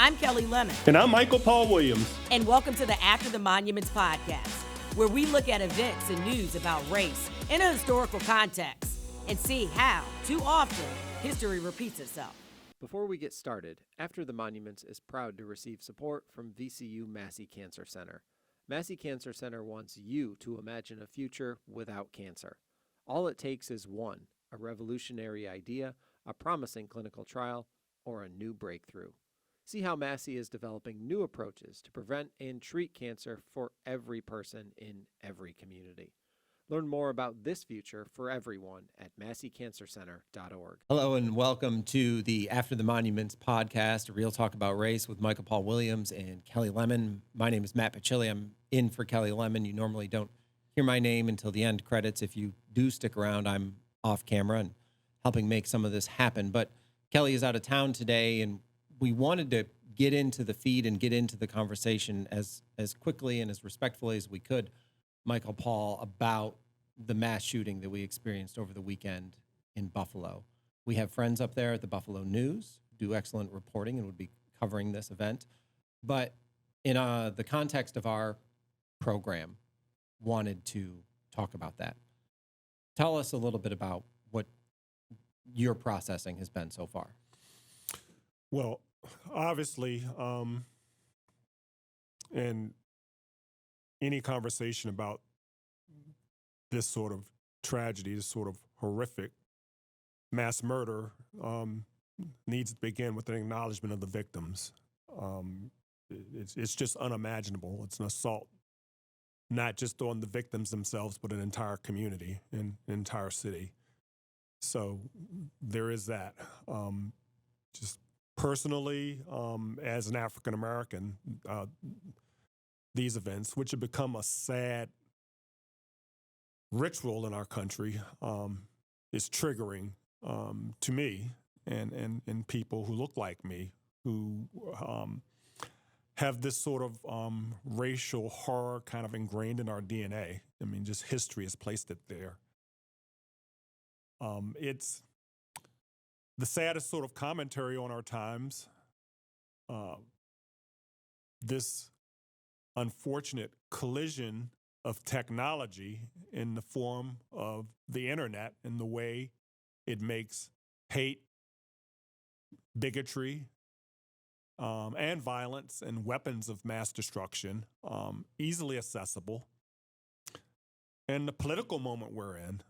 I'm Kelly Lemon. And I'm Michal Paul Williams. And welcome to the After the Monuments podcast, where we look at events and news about race in a historical context and see how, too often, history repeats itself. Before we get started, After the Monuments is proud to receive support from VCU Massey Cancer Center. Massey Cancer Center wants you to imagine a future without cancer. All it takes is one, a revolutionary idea, a promising clinical trial, or a new breakthrough. See how Massey is developing new approaches to prevent and treat cancer for every person in every community. Learn more about this future for everyone at masseycancercenter.org. Hello and welcome to the After the Monuments podcast, a real talk about race with Michal Paul Williams and Kelly Lemon. My name is Matt Pochily. I'm in for Kelly Lemon. You normally don't hear my name until the end credits. If you do stick around, I'm off camera and helping make some of this happen. But Kelly is out of town today, and we wanted to get into the feed and get into the conversation as quickly and as respectfully as we could, Michal Paul, about the mass shooting that we experienced over the weekend in Buffalo. We have friends up there at the Buffalo News, do excellent reporting and would be covering this event. But in the context of our program, wanted to talk about that. Tell us a little bit about what your processing has been so far. Well, obviously, in any conversation about this sort of tragedy, this sort of horrific mass murder, needs to begin with an acknowledgement of the victims. It's just unimaginable. It's an assault, not just on the victims themselves, but an entire community, an entire city. So there is that. Just personally, as an African American, these events, which have become a sad ritual in our country, is triggering to me and people who look like me, who have this sort of racial horror kind of ingrained in our DNA. I mean, just history has placed it there. It's the saddest sort of commentary on our times. This unfortunate collision of technology in the form of the internet and the way it makes hate, bigotry, and violence and weapons of mass destruction easily accessible. And the political moment we're in,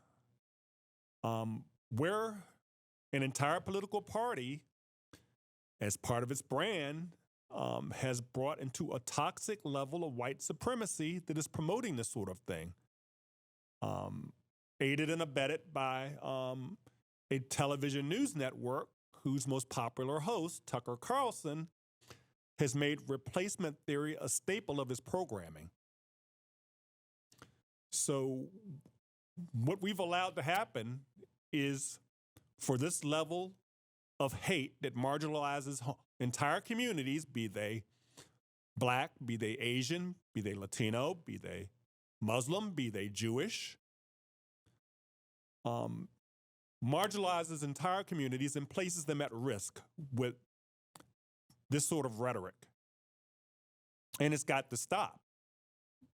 where an entire political party, as part of its brand, has brought into a toxic level of white supremacy that is promoting this sort of thing. Aided and abetted by a television news network whose most popular host, Tucker Carlson, has made replacement theory a staple of his programming. So what we've allowed to happen is for this level of hate that marginalizes entire communities, be they Black, be they Asian, be they Latino, be they Muslim, be they Jewish, marginalizes entire communities and places them at risk with this sort of rhetoric. And it's got to stop.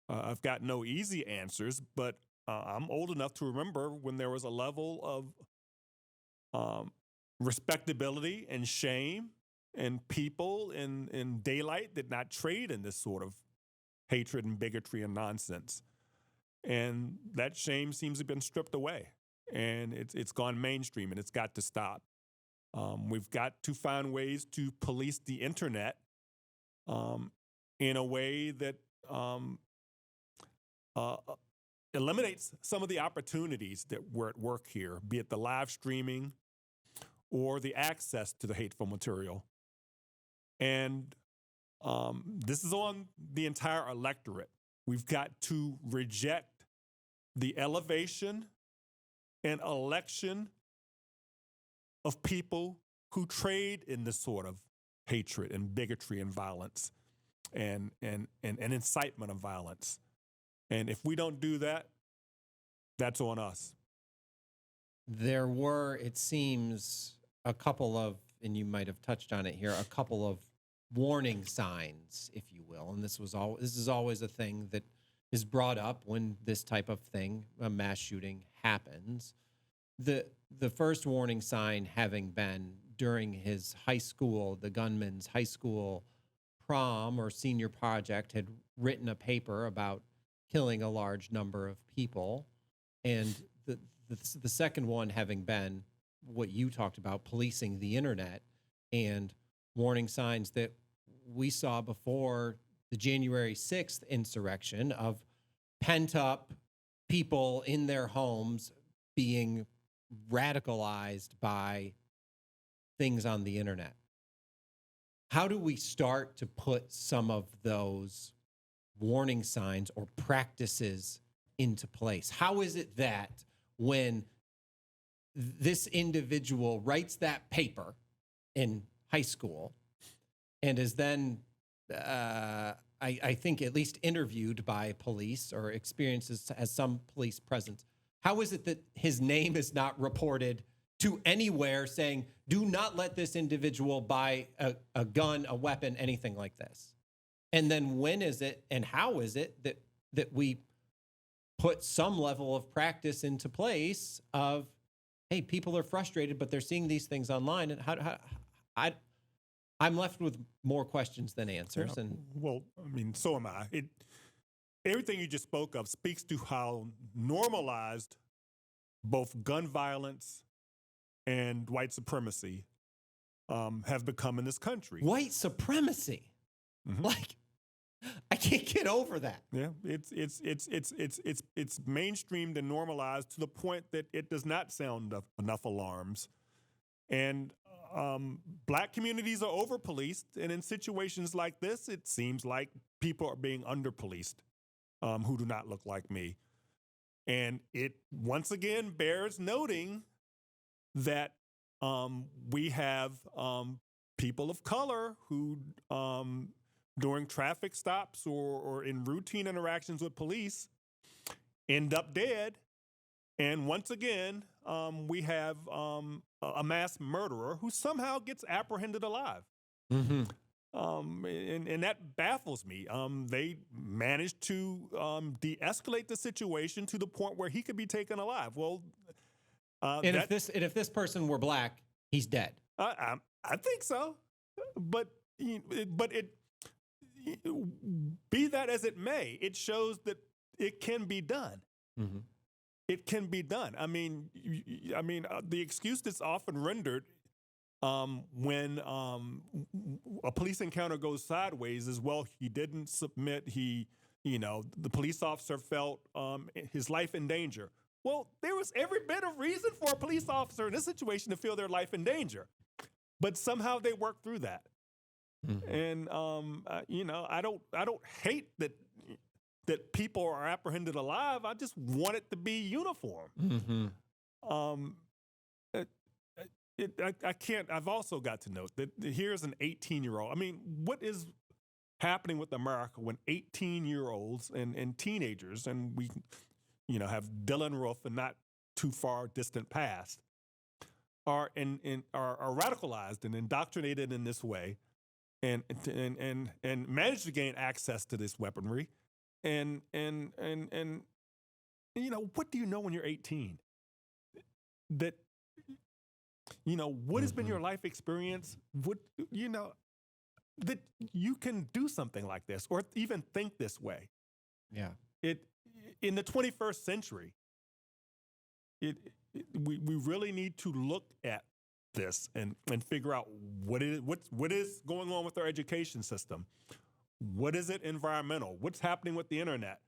I've got no easy answers, but I'm old enough to remember when there was a level of respectability and shame, and people in daylight did not trade in this sort of hatred and bigotry and nonsense. And that shame seems to have been stripped away, and it's gone mainstream, and it's got to stop. We've got to find ways to police the internet in a way that eliminates some of the opportunities that were at work here, be it the live streaming or the access to the hateful material. And this is on the entire electorate. We've got to reject the elevation and election of people who trade in this sort of hatred and bigotry and violence and incitement of violence. And if we don't do that, that's on us. There were, it seems, a couple of, and you might have touched on it here, a couple of warning signs, if you will. And this is always a thing that is brought up when this type of thing, a mass shooting, happens. The first warning sign having been during his high school, the gunman's high school prom or senior project, had written a paper about killing a large number of people. And the second one having been what you talked about, policing the internet and warning signs that we saw before the January 6th insurrection of pent up people in their homes being radicalized by things on the internet. How do we start to put some of those warning signs or practices into place? How is it that when this individual writes that paper in high school and is then, I think, at least interviewed by police or has some police presence, how is it that his name is not reported to anywhere saying, do not let this individual buy a gun, a weapon, anything like this? And then when is it and how is it that we put some level of practice into place of, hey, people are frustrated, but they're seeing these things online, and I'm left with more questions than answers. Yeah, and well, I mean, so am I. Everything you just spoke of speaks to how normalized both gun violence and white supremacy have become in this country. White supremacy, like, I can't get over that. Yeah, it's mainstreamed and normalized to the point that it does not sound enough alarms. And Black communities are over-policed, and in situations like this, it seems like people are being under-policed who do not look like me. And it once again bears noting that we have people of color who during traffic stops or in routine interactions with police end up dead. And once again, we have a mass murderer who somehow gets apprehended alive. Mm-hmm. And that baffles me. They managed to de-escalate the situation to the point where he could be taken alive. Well, if this person were Black, he's dead. I think so, but be that as it may, it shows that it can be done. Mm-hmm. It can be done. I mean, the excuse that's often rendered when a police encounter goes sideways is, well, he didn't submit. The police officer felt his life in danger. Well, there was every bit of reason for a police officer in this situation to feel their life in danger, but somehow they worked through that. Mm-hmm. And I don't hate that people are apprehended alive. I just want it to be uniform. Mm-hmm. I can't. I've also got to note that here's an 18-year-old. I mean, what is happening with America when 18-year-olds and teenagers, and we, have Dylan Roof and not too far distant past, are radicalized and indoctrinated in this way, and manage to gain access to this weaponry, and what do you know when you're 18? That. What has been your life experience? That you can do something like this or even think this way. Yeah. In the 21st century, we really need to look at this and figure out what is going on with our education system. What is it environmental? What's happening with the internet?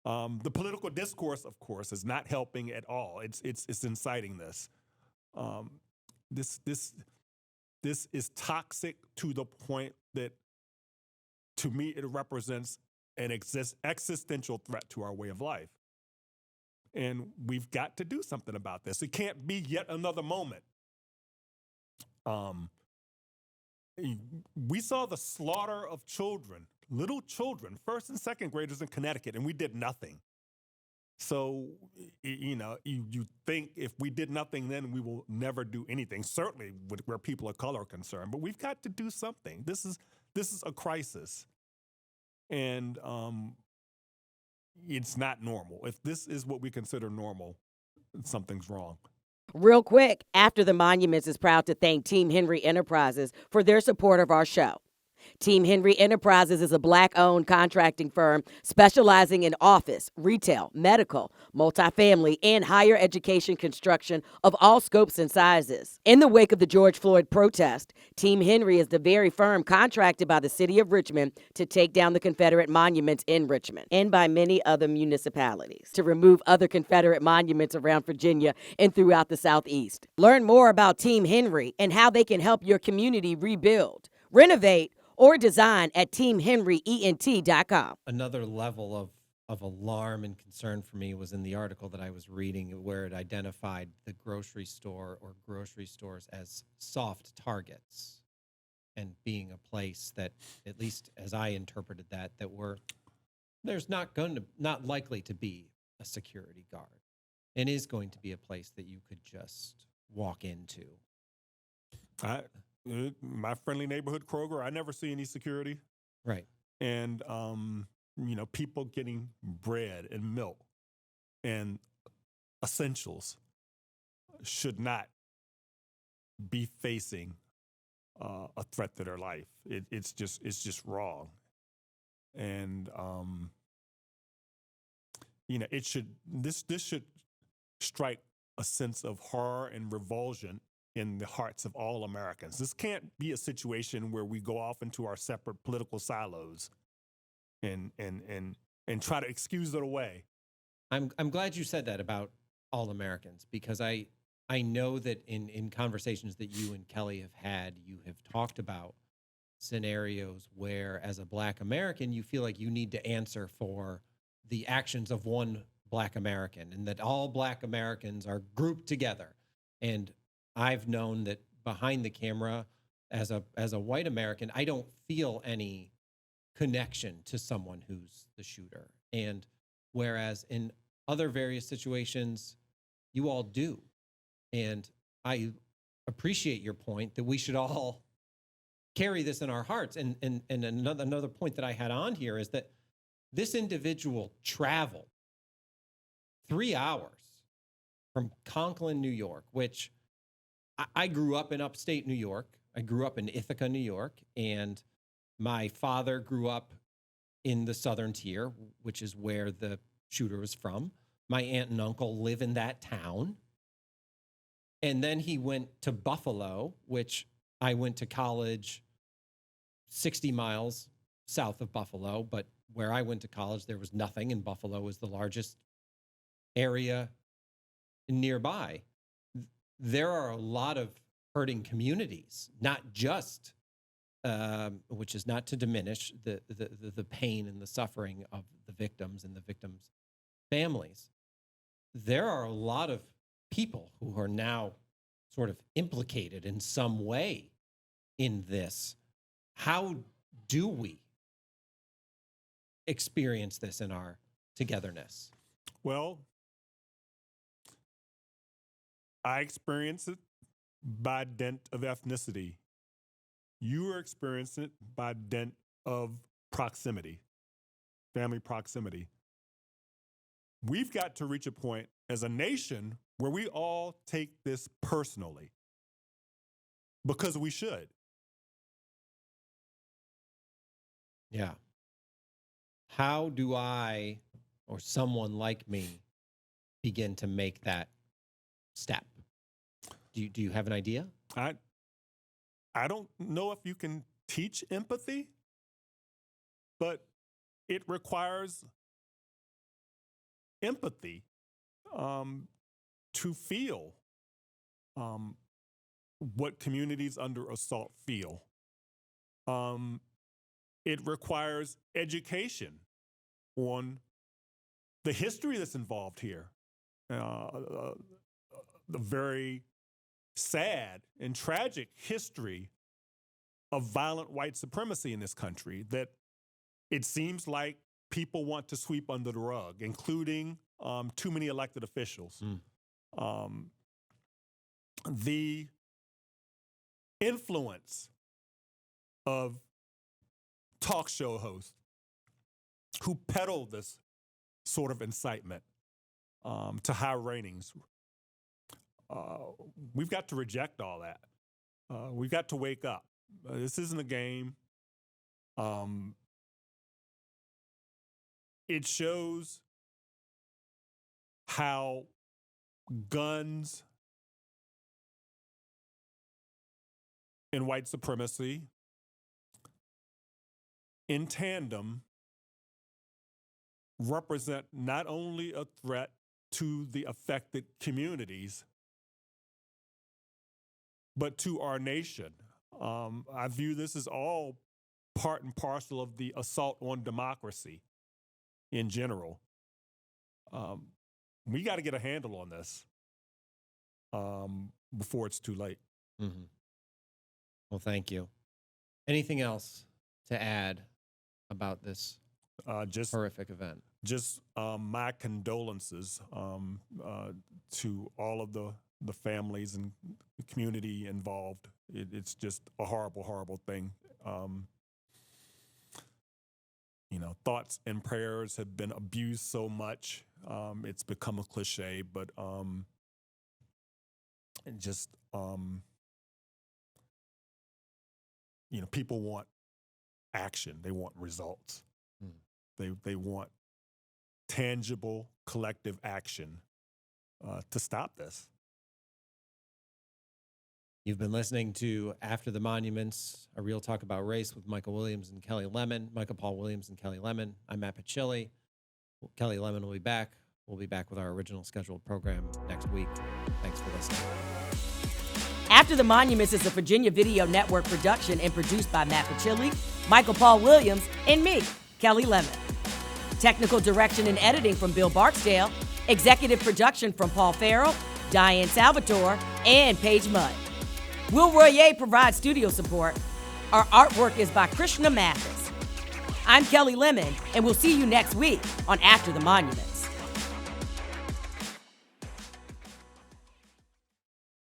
The political discourse, of course, is not helping at all. It's inciting this. This is toxic to the point that, to me, it represents an existential threat to our way of life. And we've got to do something about this. It can't be yet another moment. We saw the slaughter of children, little children, first and second graders in Connecticut, and we did nothing. So, you think if we did nothing then, we will never do anything, certainly where people of color are concerned. But we've got to do something. This this is a crisis, and it's not normal. If this is what we consider normal, something's wrong. Real quick, After the Monuments is proud to thank Team Henry Enterprises for their support of our show. Team Henry Enterprises is a Black-owned contracting firm specializing in office, retail, medical, multifamily, and higher education construction of all scopes and sizes. In the wake of the George Floyd protest, Team Henry is the very firm contracted by the city of Richmond to take down the Confederate monuments in Richmond and by many other municipalities to remove other Confederate monuments around Virginia and throughout the Southeast. Learn more about Team Henry and how they can help your community rebuild, renovate, or design at teamhenryent.com. Another level of alarm and concern for me was in the article that I was reading, where it identified the grocery store or grocery stores as soft targets, and being a place that, at least as I interpreted that there's not likely to be a security guard, and is going to be a place that you could just walk into. My friendly neighborhood Kroger, I never see any security. Right. And, people getting bread and milk and essentials should not be facing a threat to their life. It's just wrong. And, this should strike a sense of horror and revulsion in the hearts of all Americans. This can't be a situation where we go off into our separate political silos and try to excuse it away. I'm glad you said that about all Americans, because I know that in conversations that you and Kelly have had, you have talked about scenarios where, as a Black American, you feel like you need to answer for the actions of one Black American, and that all Black Americans are grouped together. And I've known that behind the camera, as a white American, I don't feel any connection to someone who's the shooter. And whereas in other various situations, you all do. And I appreciate your point that we should all carry this in our hearts. And another point that I had on here is that this individual traveled 3 hours from Conklin, New York, which I grew up in upstate New York. I grew up in Ithaca, New York, and my father grew up in the Southern Tier, which is where the shooter was from. My aunt and uncle live in that town. And then he went to Buffalo, which I went to college 60 miles south of Buffalo, but where I went to college, there was nothing, and Buffalo was the largest area nearby. There are a lot of hurting communities, not just, which is not to diminish the pain and the suffering of the victims and the victims' families. There are a lot of people who are now sort of implicated in some way in this. How do we experience this in our togetherness? Well, I experience it by dint of ethnicity. You are experiencing it by dint of proximity, family proximity. We've got to reach a point as a nation where we all take this personally, because we should. Yeah. How do I, or someone like me, begin to make that step? Do you have an idea? I don't know if you can teach empathy, but it requires empathy to feel what communities under assault feel. It requires education on the history that's involved here. The very sad and tragic history of violent white supremacy in this country that it seems like people want to sweep under the rug, including too many elected officials. The influence of talk show hosts who peddle this sort of incitement to high ratings. We've got to reject all that. We've got to wake up. This isn't a game. It shows how guns and white supremacy in tandem represent not only a threat to the affected communities, but to our nation. I view this as all part and parcel of the assault on democracy in general. We got to get a handle on this before it's too late. Mm-hmm. Well, thank you. Anything else to add about this Just horrific event? Just my condolences to all of the families and the community involved. It's just a horrible, horrible thing. Thoughts and prayers have been abused so much. It's become a cliche, but people want action. They want results. They want tangible collective action to stop this. You've been listening to After the Monuments, a real talk about race with Michael Williams and Kelly Lemon. Michael Paul Williams and Kelly Lemon. I'm Matt Pochily. Kelly Lemon will be back. We'll be back with our original scheduled program next week. Thanks for listening. After the Monuments is a Virginia Video Network production and produced by Matt Pochily, Michael Paul Williams, and me, Kelly Lemon. Technical direction and editing from Bill Barksdale. Executive production from Paul Farrell, Diane Salvatore, and Paige Mudd. Will Royer provides studio support. Our artwork is by Krishna Mathis. I'm Kelly Lemon, and we'll see you next week on After the Monuments.